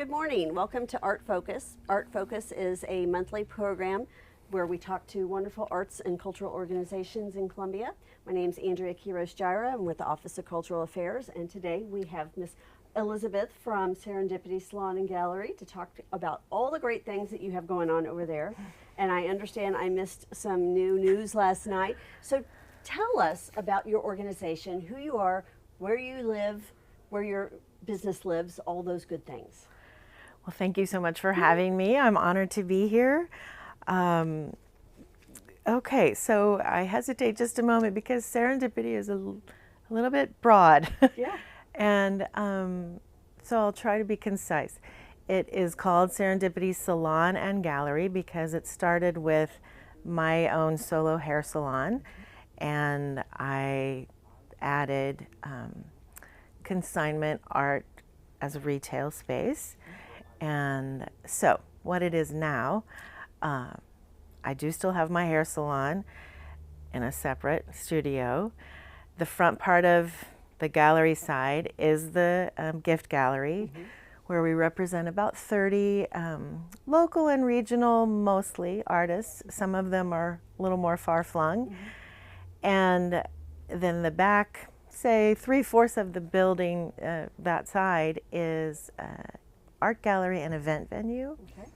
good morning. Welcome to Art Focus. Art Focus is a monthly program where we talk to wonderful arts and cultural organizations in Columbia. My name is Andrea Quiroz-Gyra. I'm with the Office of Cultural Affairs, and today we have Miss Elizabeth from Serendipity Salon and Gallery to talk about all the great things that you have going on over there. And I understand I missed some new news last night. So tell us about your organization, who you are, where you live, where your business lives, all those good things. Well, thank you so much for having me. I'm honored to be here. Okay, so I hesitate just a moment because serendipity is a little bit broad. Yeah. And so I'll try to be concise. It is called Serendipity Salon and Gallery because it started with my own solo hair salon, and I added consignment art as a retail space. And so what it is now, I do still have my hair salon in a separate studio. The front part of the gallery side is the gift gallery, where we represent about 30 local and regional, mostly artists. Some of them are a little more far-flung. And then the back, say 3/4 of the building, that side, is art gallery and event venue. Okay.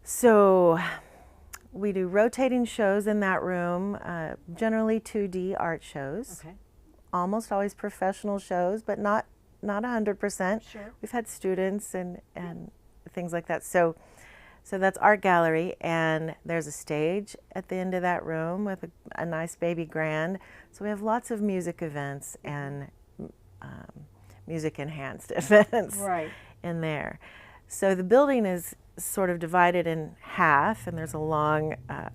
So we do rotating shows in that room, generally 2D art shows. Okay. Almost always professional shows, but not 100%. Sure. We've had students and things like that. So that's art gallery, and there's a stage at the end of that room with a nice baby grand. So we have lots of music events and music enhanced events in there. So the building is sort of divided in half, and there's a long, a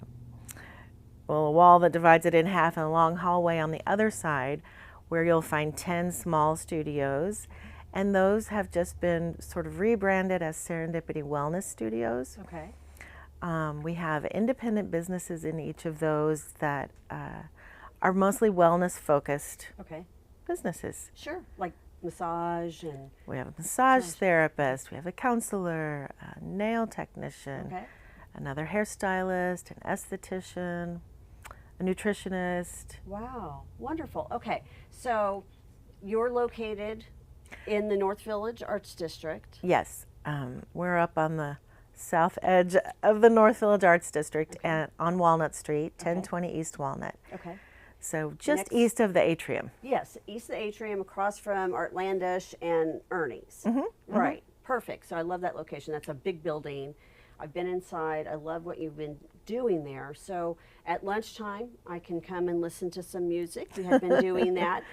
wall that divides it in half, and a long hallway on the other side where you'll find 10 small studios, and those have just been sort of rebranded as Serendipity Wellness Studios. Okay. We have independent businesses in each of those that are mostly wellness focused businesses. Sure. Like massage and... We have a massage therapist, we have a counselor, a nail technician, another hairstylist, an esthetician, a nutritionist. Wow, wonderful. Okay, so you're located in the North Village Arts District. Yes, we're up on the south edge of the North Village Arts District and on Walnut Street, 1020 East Walnut. Okay. So just east of the atrium. Yes, east of the atrium, across from Artlandish and Ernie's. Right, perfect. So I love that location. That's a big building. I've been inside. I love what you've been doing there. So at lunchtime, I can come and listen to some music. You have been doing that.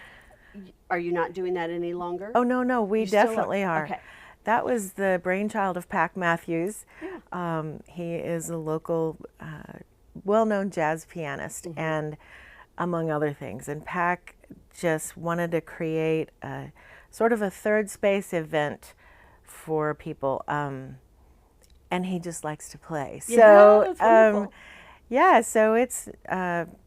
Are you not doing that any longer? Oh, no, we definitely are. Okay. That was the brainchild of Pac Matthews. He is a local, well-known jazz pianist, and among other things. And Pac just wanted to create a sort of a third space event for people. And he just likes to play. So, yeah, so it's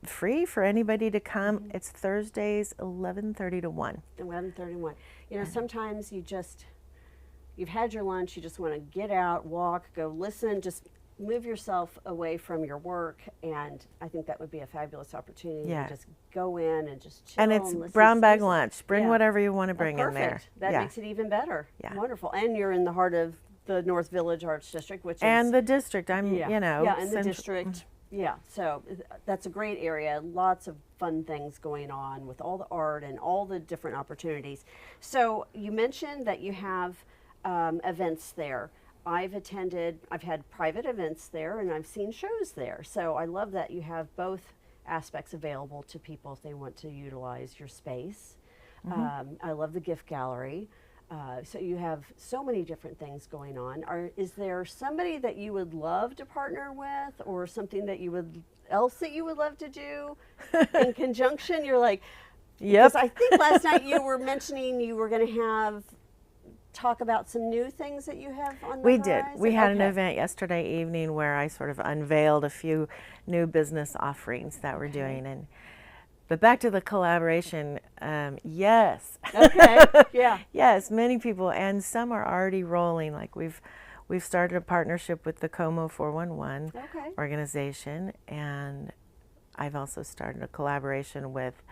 free for anybody to come. It's Thursdays, 11:30 to 1. 11:30 to 1. You know, sometimes you've had your lunch, you just want to get out, walk, go listen, just move yourself away from your work, and I think that would be a fabulous opportunity to just go in and just chill. And it's listen brown to bag music. lunch. Bring whatever you want to bring in there. That makes it even better. Yeah. Wonderful. And you're in the heart of the North Village Arts District, which and is... the district, you know. Yeah, and the district. Yeah, so that's a great area. Lots of fun things going on with all the art and all the different opportunities. So you mentioned that you have events there. I've had private events there, and I've seen shows there. So I love that you have both aspects available to people if they want to utilize your space. I love the gift gallery. So you have so many different things going on. Is there somebody that you would love to partner with, or something that you would love to do in conjunction? You're like, because I think last night you were mentioning you were going to talk about some new things that you have on the We horizon? did. We had an event yesterday evening where I sort of unveiled a few new business offerings that we're doing, and But back to the collaboration, yes. Okay, yeah. Yes, many people, and some are already rolling. Like we've started a partnership with the Como 411 Okay. organization, and I've also started a collaboration with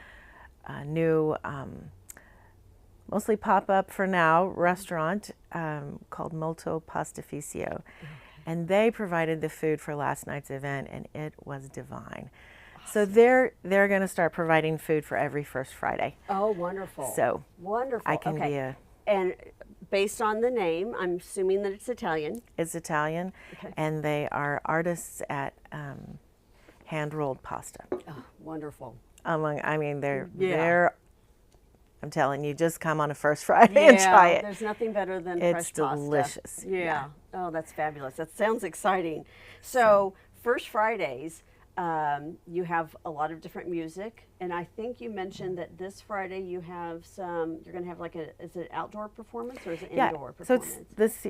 a new, mostly pop-up for now, restaurant called Molto Pastificio. And they provided the food for last night's event, and it was divine. So they're going to start providing food for every first Friday. Oh, wonderful. So wonderful. I can be And based on the name, I'm assuming that it's Italian. It's Italian, Okay. and they are artists at hand-rolled pasta. Oh, wonderful. They're I'm telling you, just come on a first Friday and try it. There's nothing better than It's fresh pasta. delicious. Yeah. Oh, that's fabulous. That sounds exciting. So First Fridays, you have a lot of different music, and I think you mentioned that this Friday you have some. You're going to have like is it outdoor performance or is it indoor performance? So it's this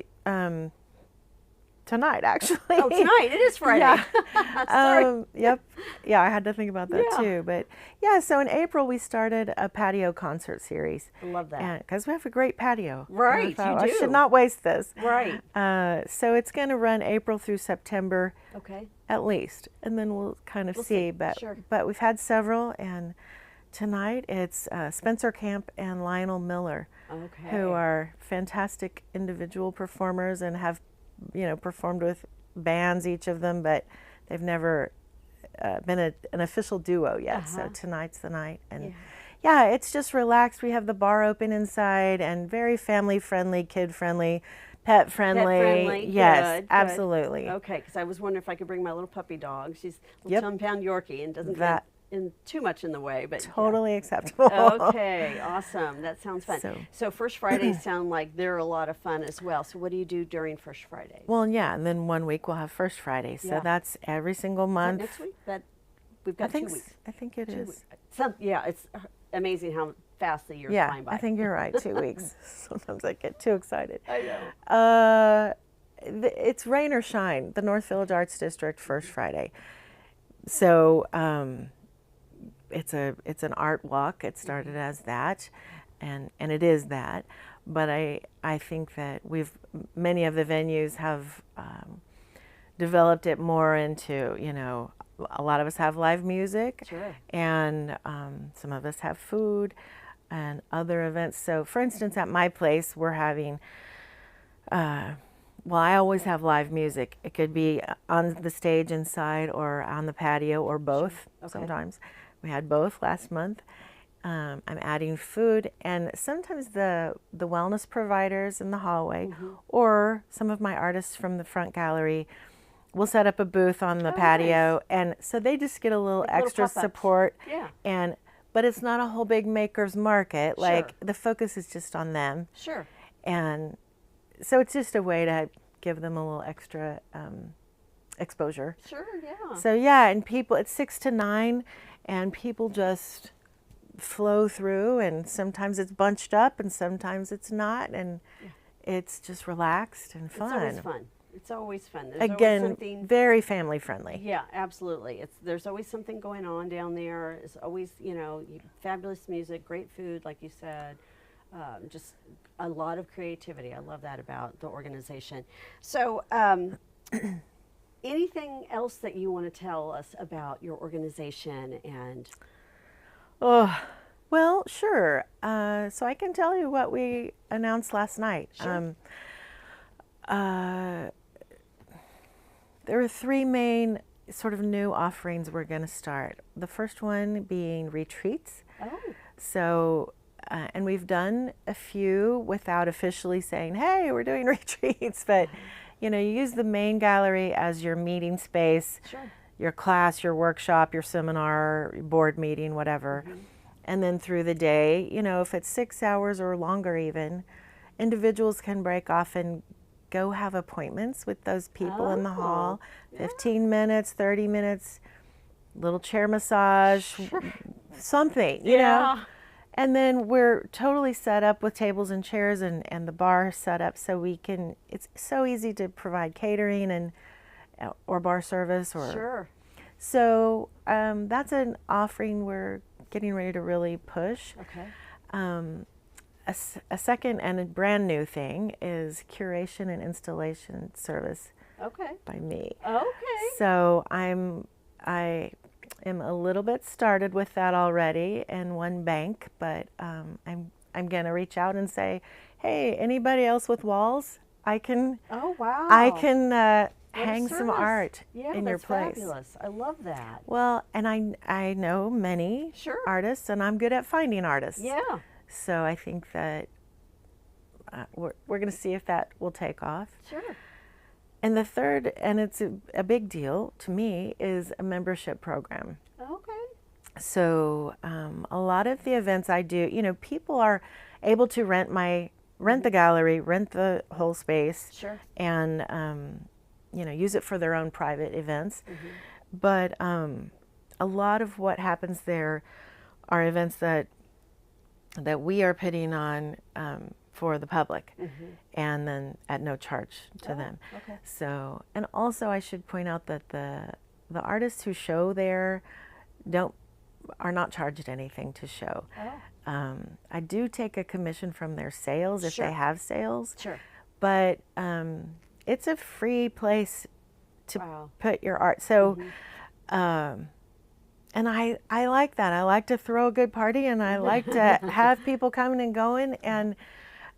tonight, actually. Oh, tonight. It is Friday. Yeah. Sorry. Yep. Yeah, I had to think about that Yeah. too. But yeah, so in April we started a patio concert series. I love that. Because we have a great patio. Right, I thought, you I do. should not waste this. Right. So it's going to run April through September Okay. at least, and then we'll kind of see. But Sure. but we've had several, and tonight it's Spencer Camp and Lionel Miller, Okay. who are fantastic individual performers and have performed with bands, each of them, but they've never been an official duo yet. So tonight's the night, and yeah, it's just relaxed. We have the bar open inside and very family friendly, kid friendly, pet friendly. Pet-friendly. Yes, Good, absolutely. Okay, because I was wondering if I could bring my little puppy dog. She's a Yep. 10-pound Yorkie and doesn't That- get in too much in the way, but Totally acceptable. Okay, awesome. That sounds fun. So- So First Fridays sound like they're a lot of fun as well. So what do you do during First Fridays? Well, yeah, and then one week we'll have First Friday. So Yeah. that's every single Is that month. next week? That we've I got think 2 weeks. I think it 2 is. weeks. It's amazing how fast the year's Yeah, flying by. I think you're right. 2 weeks. Sometimes I get too excited. I know. It's rain or shine. The North Village Arts District First Friday. So it's an art walk. It started as that, and it is that. But I think that many of the venues have developed it more into, a lot of us have live music, Sure. and some of us have food and other events. So for instance, at my place, we're having, I always have live music. It could be on the stage inside or on the patio or both. Okay. Sometimes. We had both last month. I'm adding food, and sometimes the wellness providers in the hallway or some of my artists from the front gallery will set up a booth on the patio, and so they just get a little Like little extra pop-ups. support. Yeah. But it's not a whole big maker's market. Like Sure. the focus is just on them, Sure. and so it's just a way to give them a little extra exposure. Sure. Yeah. So yeah, and people, it's 6 to 9, and people just flow through, and sometimes it's bunched up and sometimes it's not, and it's just relaxed and fun. It's always fun. It's always fun. There's Again, always something. very family friendly. Yeah, absolutely. There's always something going on down there. It's always, fabulous music, great food, like you said, just a lot of creativity. I love that about the organization. So, anything else that you want to tell us about your organization and? Oh, well, sure. So I can tell you what we announced last night. Sure. There are 3 main sort of new offerings we're going to start. The first one being retreats. Oh, So, and we've done a few without officially saying, hey, we're doing retreats, but you use the main gallery as your meeting space, sure. your class, your workshop, your seminar, your board meeting, whatever. And then through the day, if it's 6 hours or longer even, individuals can break off and go have appointments with those people in the hall. 15 minutes, 30 minutes, little chair massage, something, you know. And then we're totally set up with tables and chairs and the bar set up so we can, it's so easy to provide catering and or bar service or. Sure. So that's an offering we're getting ready to really push. Okay. A second and a brand new thing is curation and installation service Okay. by me. Okay. So I am a little bit started with that already in one bank, but I'm gonna reach out and say, hey, anybody else with walls? I can Oh, wow. What a hang some service. art Yeah, in your that's place. fabulous. I love that. Well, and I know many Sure. artists, and I'm good at finding artists. Yeah. So I think that we're going to see if that will take off. Sure. And the third, and it's a big deal to me, is a membership program. Okay. So a lot of the events I do, people are able to rent the gallery, rent the whole space, Sure. and use it for their own private events. But a lot of what happens there are events that we are putting on for the public, and then at no charge to them. Okay. So, and also I should point out that the artists who show there are not charged anything to show. Oh. I do take a commission from their sales if Sure. they have sales, Sure. but it's a free place to Wow. put your art. So, and I like that. I like to throw a good party, and I like to have people coming and going, and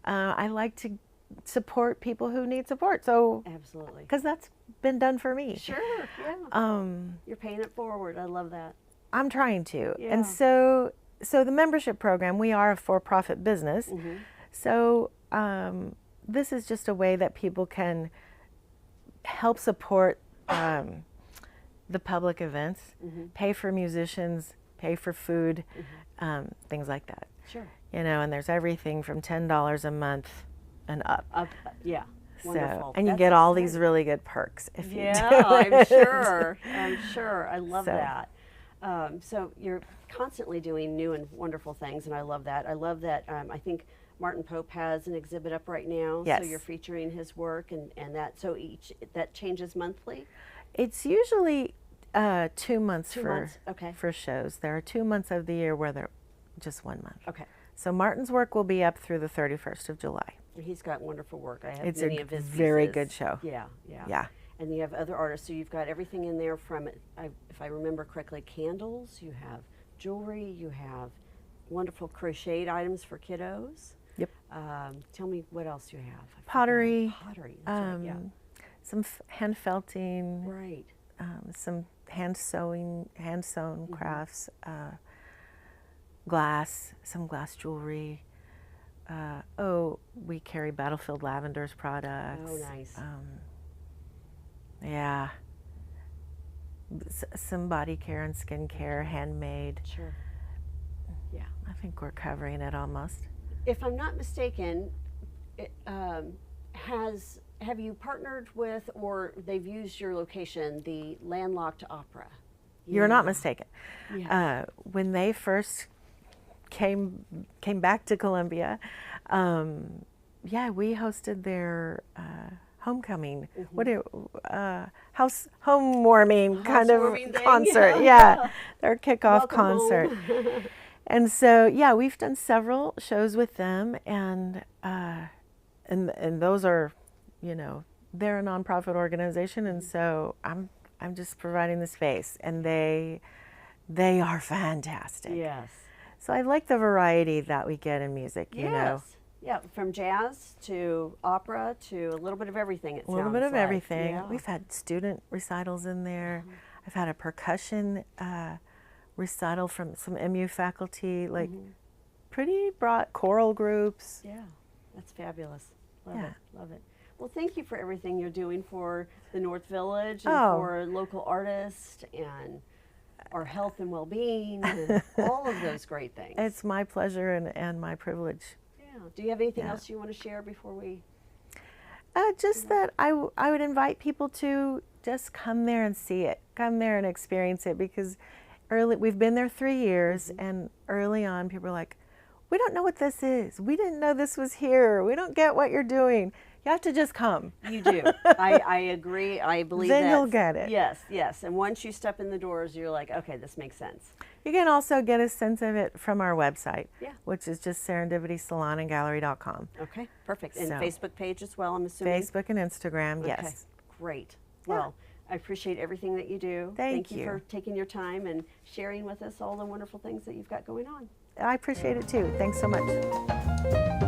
I like to support people who need support. So, Absolutely. because that's been done for me. Sure. Yeah. You're paying it forward. I love that. I'm trying to. Yeah. And so the membership program, we are a for-profit business. So this is just a way that people can help support the public events, pay for musicians, pay for food, things like that. Sure. And there's everything from $10 a month and up. Yeah. Wonderful. So, and you That's get all exciting. these really good perks if you Yeah, do I'm it. sure. I'm sure. I love So. that. So you're constantly doing new and wonderful things, and I love that. I love that. I think Martin Pope has an exhibit up right now. Yes. So you're featuring his work, and that. So that changes monthly. It's usually 2 months 2 months. Okay. for shows. There are 2 months of the year where they're just 1 month. Okay. So Martin's work will be up through the 31st of July. He's got wonderful work. I have It's many a of his very pieces. good show. Yeah. Yeah. Yeah. And you have other artists, so you've got everything in there from, if I remember correctly, candles, you have jewelry, you have wonderful crocheted items for kiddos. Yep. Tell me what else you have. I Pottery. forgot. Pottery, that's right, yeah. Some hand felting, Right. some hand sewn crafts, glass, some glass jewelry. We carry Battlefield Lavender's products. Oh, nice. Yeah. Some body care and skin care, handmade. Sure. Yeah. I think we're covering it almost. If I'm not mistaken, have you partnered with, or they've used your location, the Landlocked Opera? You're not mistaken. Yeah. When they first came back to Columbia, we hosted their homecoming. Homewarming kind of Housewarming thing, concert. yeah. Their kickoff Welcome concert. home. And so we've done several shows with them, and those are, they're a nonprofit organization, and so I'm just providing the space, and they are fantastic. Yes. So I like the variety that we get in music, you know. Yeah, from jazz to opera to a little bit of everything, it sounds A little bit of like. everything. Yeah. We've had student recitals in there. I've had a percussion recital from some MU faculty, like pretty broad choral groups. Yeah, that's fabulous. Love Yeah. it, love it. Well, thank you for everything you're doing for the North Village and Oh. for local artists and our health and well-being and all of those great things. It's my pleasure and my privilege. Yeah. Do you have anything Yeah. else you want to share before we? Just that I would invite people to just come there and see it, come there and experience it, because we've been there 3 years, and early on people are like, we don't know what this is. We didn't know this was here. We don't get what you're doing. You have to just come. You do. I agree. I believe Then that. you'll get it. Yes, yes. And once you step in the doors, you're like, okay, this makes sense. You can also get a sense of it from our website, Yeah. which is just serendipitysalonandgallery.com. Okay, perfect. And So- Facebook page as well, I'm assuming? Facebook and Instagram, Okay, yes. great. Yeah. Well, I appreciate everything that you do. Thank you you. for taking your time and sharing with us all the wonderful things that you've got going on. I appreciate it too. Thanks so much.